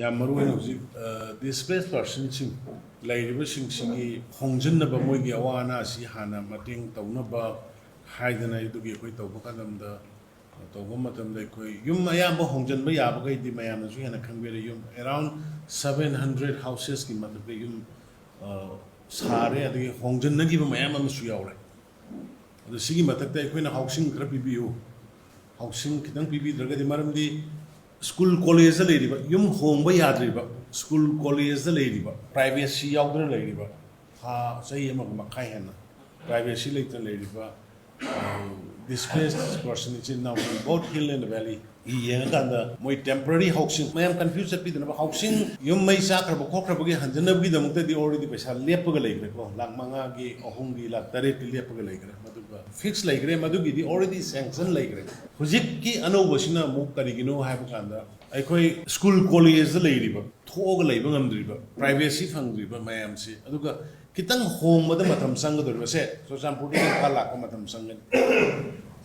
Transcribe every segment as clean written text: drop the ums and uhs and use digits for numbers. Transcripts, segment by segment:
ꯌꯥꯝ ꯃꯔꯨꯑꯣꯏꯅ ꯍꯧꯖꯤꯛ ꯗꯤꯁꯄ꯭ꯂꯦꯁ ꯄꯔꯁꯟꯁꯤꯡ ꯂꯩꯔꯤꯕꯁꯤꯡꯁꯤꯒꯤ ꯍꯣꯡꯖꯤꯟꯅꯕ ꯃꯣꯏꯒꯤ ꯑꯋꯥ ꯑꯅꯥ ꯑꯁꯤ ꯍꯥꯟꯅ ꯃꯇꯦꯡ ꯇꯧꯅꯕ ꯍꯥꯏꯗꯅ ꯑꯗꯨꯒꯤ ꯑꯩꯈꯣꯏ ꯇꯧꯕ ꯃꯇꯝꯗ ꯑꯩꯈꯣꯏ ꯌꯨꯝ ꯑꯌꯥꯝꯕ ꯍꯣꯡꯖꯤꯟꯕ ꯌꯥꯕꯈꯩꯗꯤ ꯃꯌꯥꯝꯅꯁꯨ ꯍꯦꯟꯅ ꯈꯪꯕꯤꯔꯦ ꯌꯨꯝ ꯑꯦꯔꯥꯎꯟ 700 ꯍꯥꯎꯁꯦꯁꯀꯤ ꯃꯊꯛꯇ ꯌꯨꯝ ꯁꯥꯔꯦ ꯑꯗꯒꯤ ꯍꯣꯡꯖꯤꯟꯅꯈꯤꯕ ꯃꯌꯥꯝ ꯑꯃꯁꯨ ꯌꯥꯎꯔꯦ ꯑꯗꯣ ꯁꯤꯒꯤ ꯃꯊꯛꯇ ꯑꯩꯈꯣꯏꯅ ꯍꯥꯎꯁꯤꯡ ꯈꯔ ꯄꯤꯕꯤꯌꯨ ꯍꯥꯎꯁꯤꯡ ꯈꯤꯇꯪ ꯄꯤꯕꯤꯗ꯭ꯔꯒꯗꯤ ꯃꯔꯝꯗꯤ ꯁ꯭ꯀꯨꯜ ꯀꯣꯂꯦꯖꯇ ꯂꯩꯔꯤꯕ ꯌꯨꯝ ꯍꯣꯡꯕ ꯌꯥꯗ꯭ꯔꯤꯕ ꯁ꯭ꯀꯨꯜ ꯀꯣꯂꯦꯖꯇ ꯂꯩꯔꯤꯕ ꯄ꯭ꯔꯥꯏꯚꯦꯁꯤ ꯌꯥꯎꯗꯅ ꯂꯩꯔꯤꯕ ꯊꯥ ꯆꯍꯤ ꯑꯃꯒ ꯃꯈꯥꯏ ꯍꯦꯟꯅ ꯄ꯭ꯔꯥꯏꯚꯦꯁꯤ ꯂꯩꯇꯅ ꯂꯩꯔꯤꯕ displaced person is in now both hill and valley yenganda moi temporary housing mayam confuse chapidana housing yum mai chakraba khokrabagi hanjanabgi damukta di already paisa lepaga leigre ko lak manga gi ahum gi lak tare ti lepaga leigre maduga fix leigre madugi di already sanction leigre hujik ki anobasina mu karigino haibu kanda aikoi school college da leiriba thoga leiba ngamdriba privacy phangdriba mayam si aduga kitang home da matam sangadurba se so sampudi kala ko matam sangan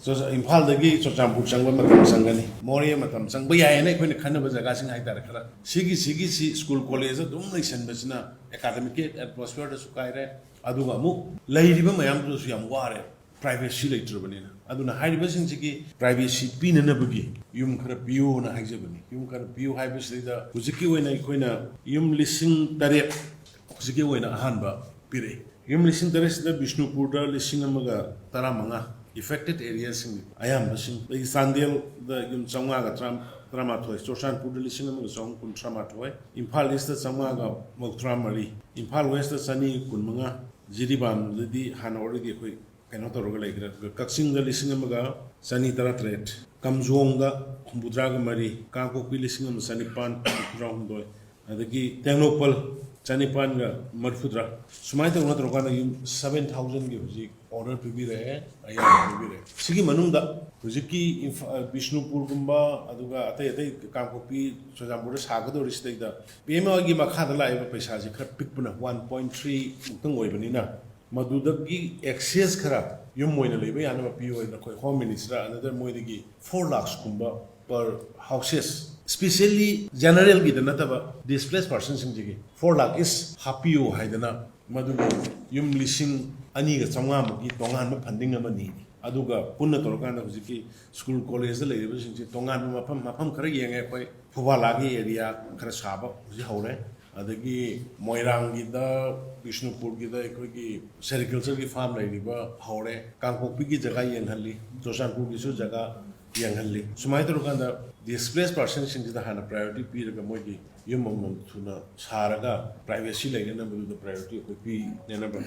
so imphal dagi so champur changba matam sangani mori matam sang baya ene khone khanaba jaga sing hai tar khara sigi si school college dum lai san basina academic atmosphere da sukaire aduga mu leiriba mayam du su yam ware privacy leitrubani aduna hairiba sing sigi privacy pinana bagi yum khara piu na haijabani yum khara piu haibisi da hujiki oina khoina yum lising tarek hujiki oina ahanba pire yum lising tarek da bishnupur da lising amaga taramanga affected areas in ayam basing the sandel the yum changwa ga tramathoi choshan pur lising amaga song kun tramathoi imphal east da changwa ga mokthramari imphal west da sani kun manga jiribam di han already koi kaino toroga leigra kaksing da lising amaga sani taratret kamjong da khumbudrag mari kangkokpi lising ama sani pan round doi adagi tenopal Chanipan ga Marfudra. Sumaita una trocana yum 7,000 gi huji order pibire ayam pibire. Sigi manunda hujiki Bishnupur gumba aduga atai Kangkopi Sojambura sagado ristida. PMO gi makhada laiba paisa ji khara pikpuna 1.3 mutang oibanina. Madudagi excess khara yum moina leiba yana piyo na koi home minister another moidagi 4 lakhs gumba per houses. Especially general gi dana taba displaced persons in jigi 4 lakh is happy haidana maduga yum lising ani ga changwa gi tongan ma funding ama ni aduga punna torkana hujiki school college da leiriba sing tongan mafam khara yenge koi phubala gi area khara saba huji haure adagi moirang gi da bishnupur gi da koi gi sericulture gi farm leiriba haure kangkokpi gi jaga yenghali joshanpur gi su jaga yenghali sumai torkana displaced persons in the hana priority period mogi yumong thuna saraga privacy like na madu priority ko pi nena ba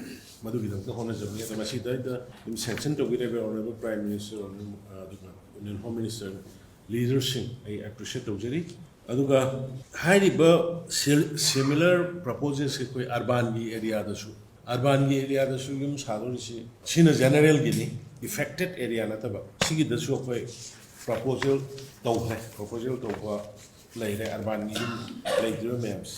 madu gi dang hona jami ta masi da im sanction to give honorable prime minister and home minister leadership I appreciate ojari aduga hairiba similar proposals ko urban gi area da su yum sadori si sina general gi ni affected area na ta ba sigi da su ko proposal tauha laire urban gi laidro maps